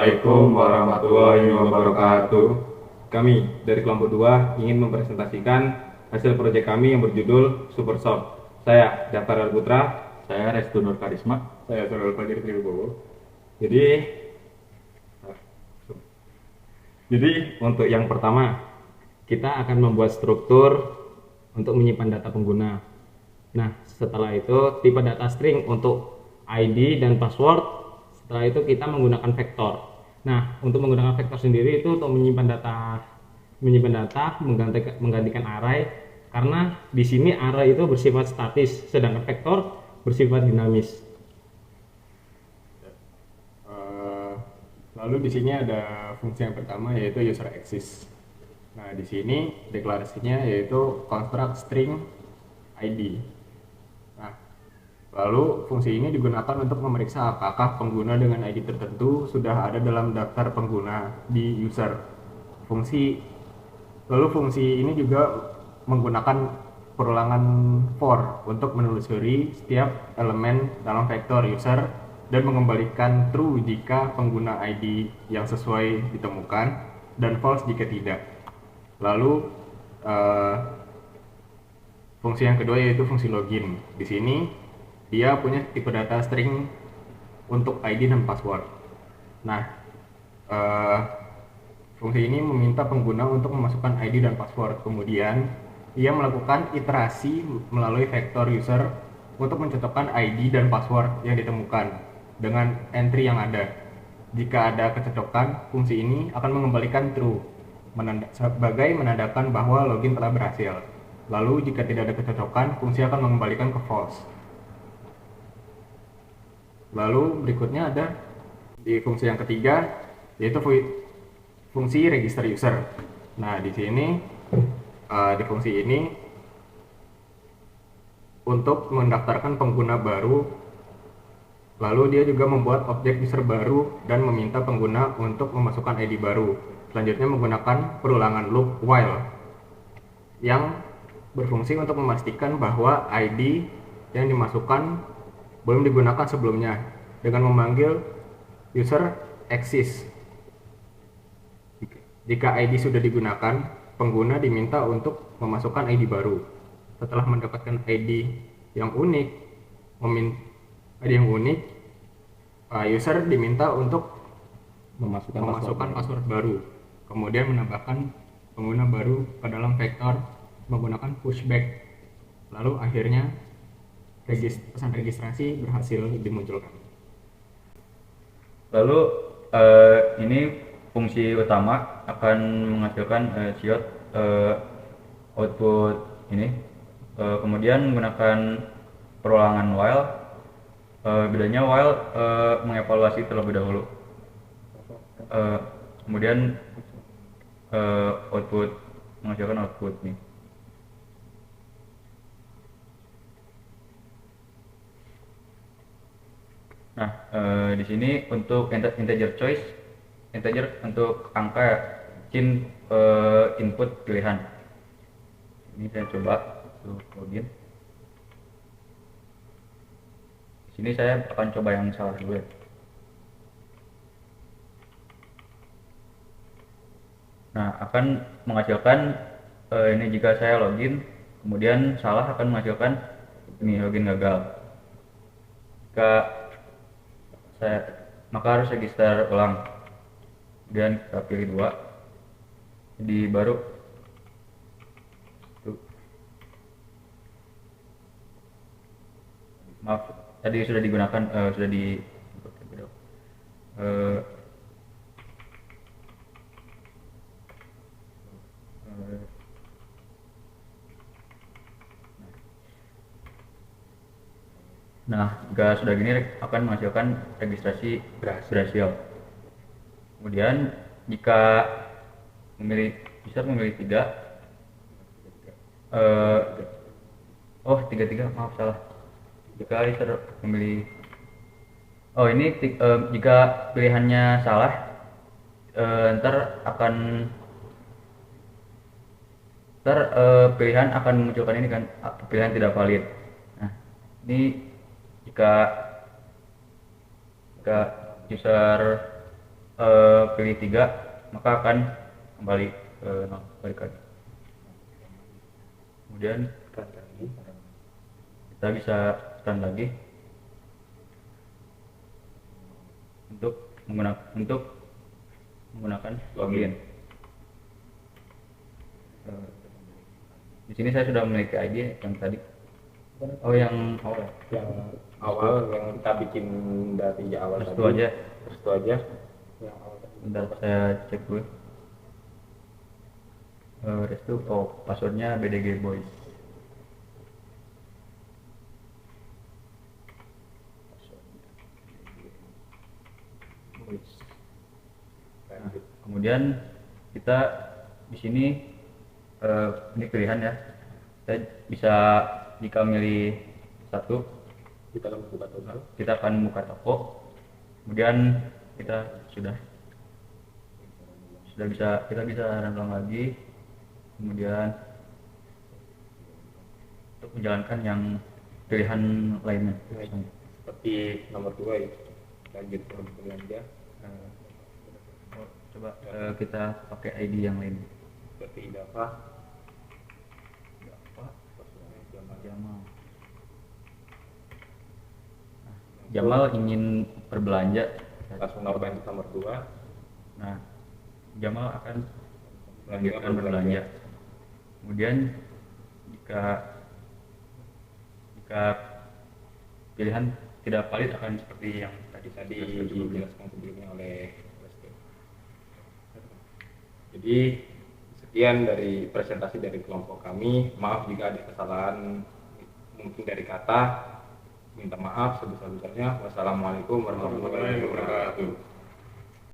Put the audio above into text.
Assalamualaikum warahmatullahi wabarakatuh. Kami dari kelompok 2 ingin mempresentasikan hasil proyek kami yang berjudul Super Shop. Saya Jafar Al-Putra. Saya Restu Nur Karisma. Saya Saudara Fajar Triwibowo. Jadi untuk yang pertama, kita akan membuat struktur untuk menyimpan data pengguna. Nah, setelah itu tipe data string untuk ID dan password. Setelah itu kita menggunakan vektor. Nah, untuk menggunakan vektor sendiri itu untuk menyimpan data menggantikan array, karena di sini array itu bersifat statis, sedangkan vektor bersifat dinamis. Lalu di sini ada fungsi yang pertama yaitu user access. Nah, di sini deklarasinya yaitu construct string ID. Nah, lalu fungsi ini digunakan untuk memeriksa apakah pengguna dengan ID tertentu sudah ada dalam daftar pengguna di user. Lalu fungsi ini juga menggunakan perulangan for untuk menelusuri setiap elemen dalam vektor user dan mengembalikan true jika pengguna ID yang sesuai ditemukan dan false jika tidak. Lalu fungsi yang kedua yaitu fungsi login. Di sini dia punya tipe data string untuk ID dan password. Nah, fungsi ini meminta pengguna untuk memasukkan ID dan password. Kemudian ia melakukan iterasi melalui vektor user untuk mencocokkan ID dan password yang ditemukan dengan entry yang ada. Jika ada kecocokan, fungsi ini akan mengembalikan true sebagai menandakan bahwa login telah berhasil. Lalu jika tidak ada kecocokan, fungsi akan mengembalikan ke false. Lalu berikutnya ada di fungsi yang ketiga yaitu fungsi register user. Nah, di sini di fungsi ini untuk mendaftarkan pengguna baru. Lalu dia juga membuat objek user baru dan meminta pengguna untuk memasukkan ID baru. Selanjutnya menggunakan perulangan loop while yang berfungsi untuk memastikan bahwa ID yang dimasukkan belum digunakan sebelumnya dengan memanggil user access. Jika ID sudah digunakan, pengguna diminta untuk memasukkan ID baru. Setelah mendapatkan ID yang unik, user diminta untuk memasukkan password baru, kemudian menambahkan pengguna baru ke dalam vektor menggunakan pushback. Lalu akhirnya pesan registrasi berhasil dimunculkan. Lalu ini fungsi utama akan menghasilkan ciot output ini. Kemudian menggunakan perulangan while. Bedanya while mengevaluasi terlebih dahulu. Kemudian output menghasilkan output nih. Nah, di sini untuk integer choice, integer untuk angka ya, input pilihan. Ini saya coba untuk login. Di sini saya akan coba yang salah dulu ya. Nah, akan menghasilkan ini jika saya login, kemudian salah akan menghasilkan ini login gagal. Jika maka harus register ulang. Kemudian kita pilih 2. Jadi baru maaf tadi sudah digunakan sudah di Nah, jika sudah gini akan menghasilkan registrasi berhasil. Kemudian jika user memilih 3, 33, maaf salah. Jika user memilih ini jika pilihannya salah, pilihan akan memunculkan ini kan, pilihan tidak valid. Nah, ini jika user pilih 3, maka akan kembali ke 0, balik lagi. Kemudian kita bisa run lagi untuk menggunakan login. Di sini saya sudah memiliki ID yang tadi. Yang awal. Yang awal yang kita bikin dari awal Restu tadi. aja. Restu aja. Yang awal tadi. Bentar saya cek dulu. Restu, passwordnya BDG Boys. Nah, kemudian kita di sini ini pilihan ya. Saya bisa jika milih satu, Kita akan buka toko. kita akan buka toko. Kemudian kita kita bisa run ulang lagi. Kemudian untuk menjalankan yang pilihan lainnya. Seperti nomor 2 ya. Lanjut ke belanja. Coba kita pakai ID yang lain. Seperti Dava. Jamal. Nah, Jamal ingin berbelanja. Langsung nambah nomor 2. Nah, Jamal akan melanjutkan berbelanja. Kemudian jika pilihan tidak valid akan seperti yang tadi dijelaskan sebelumnya oleh Restu. Jadi sekian dari presentasi dari kelompok kami. Maaf jika ada kesalahan mungkin dari kata. Minta maaf sebesar-besarnya. Wassalamualaikum warahmatullahi wabarakatuh.